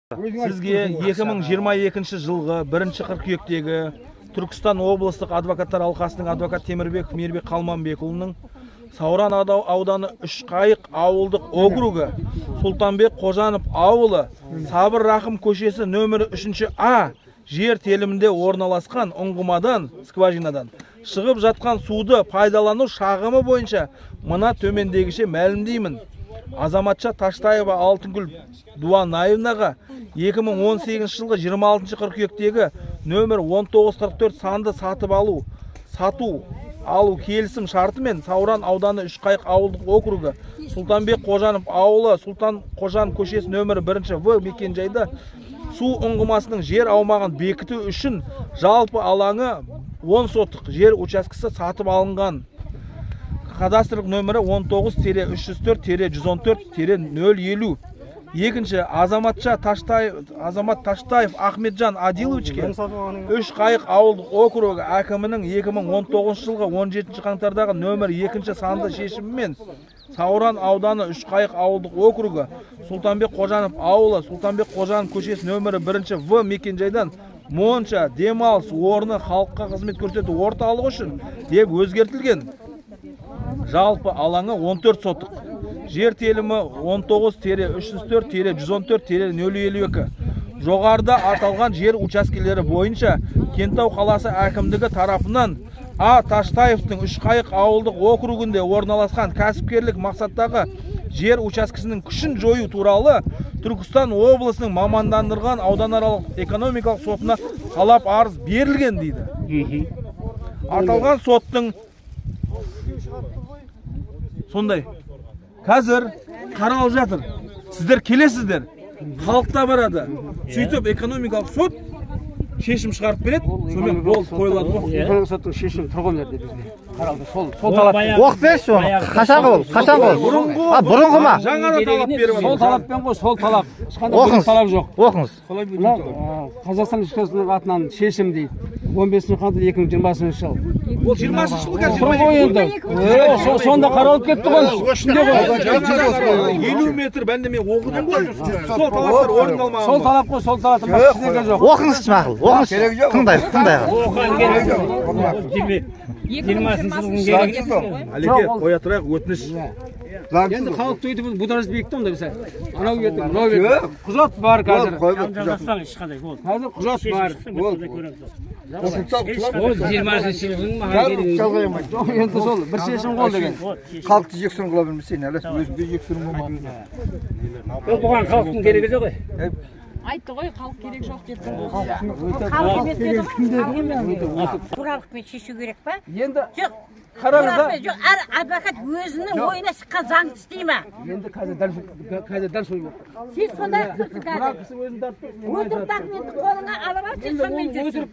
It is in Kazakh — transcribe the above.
Сізге 2022 жылғы 1 қыркүйектегі Түркістан облыстық адвокаттар алқасының адвокат Темірбек Мейірбек Қалманбекұлының Сауран ауданы Үшқайық ауылдық округі Сұлтанбек Қожанов ауылы Сабыр Рахым көшесі нөмірі 3А жер телімінде орналасқан ұңғымадан, скважинадан шығып жатқан суды пайдалану шағымы бойынша мына төмендегіше мәлімдеймін. Азаматша Таштаева Алтынгүл Дуанаевнаға 2018 жылғы 26 қыркүйектегі нөмір 1944 санды сату алу келісім шартымен Сауран ауданы Үшқайық ауылдық округі Сұлтанбек Қожанов ауылы Сұлтан Қожан көшесі нөмірі 1В мекенжайда су ұңғымасының жер аумағын бекіту үшін жалпы алаңы 10 сотық жер учаскесі сатып алынған. Кадастрлық нөмірі 19-304-114-050. Екінші, Азамат Таштаев Ахметжан Адиловичке Үшқайық ауылдық округі әкімінің 2019 жылғы 17 қаңтардағы нөмір 2 санды шешімімен Сауран ауданы Үшқайық ауылдық округі Сұлтанбек Қожанов ауылы Сұлтанбек Қожанов көшесі нөмірі 1В мекенжайдан монша демалыс орны халыққа қызмет көрсету орталығы үшін деп өзгертілген. Жалпы алаңы 14 сотық. Жер телімі 19-304-114-052. Жоғарыда аталған жер учаскелері бойынша Кентау қаласы әкімдігі тарапынан А. Таштаевтың Үшқайық ауылдық округінде орналасқан кәсіпкерлік мақсаттағы жер учаскесінің күшін жою туралы Түркістан облысының мамандандырған ауданаралық экономикалық сотына талап арыз берілген дейді. Аталған соттың сондай. Қазір қаралып жатыр. Сіздер келесіздер. Халықта барады. Сөйтіп экономикалық сот шешім шығарып береді. Сонымен бол қойылады ғой. Экономикалық соттың шешімі тұрғын жерде бізге. Қаралды. Сол талап. Оқып берші оны. Қашан қол? Бұрынғы ма? Жаңа да талап беріп Сол талаппен ғой, сол талап. Оқыңыз. Талап жоқ. Оқыңыз. Қазақстан Республикасының атынан шешім дейді. 15 қаңтар 2020 жыл. Ол 20 жылға Сонда қаралып кетті ғой. 50 метр бәнде мен оқыдым ғой. Сол талаптар орындалмаған. Сол талап қой, сол талаптың басшысыға жоқ. Оқыңызшы мақұл, оқыңызшы. Тыңдайық. Оған керек жоқ. 20 жылдың керек. Әлеке, қоя тұрайық, өтініш. Енді халықты өйтіп бұдарыз бекітті онда біз. Анау кетті, мынау кетті. Құжат бар қазір. Жазастан ешқандай бол. Қазір құжат бар. Ол 20 жылдың маған керек. Енді сол бір шешім қол деген. Халықты жексұрын қыла білмесейін, әлі өзінде жексұрын болмаған. Бұған халықтың керегі жоқ. Айтты ғой, халық керек жоқ деп тұрды. Халық емес деді ғой. Туралықпен шешу керек па? Енді жоқ. Қараңыз да. Жоқ, әр адвокат өзінің ойына шыққан заңды істей ма? Енді қазір дәл сол болды. Сен сондай қылсың қазір. Өзін тартып. Өтірік документті қолыңа алып ал, сен сонымен жүрсің.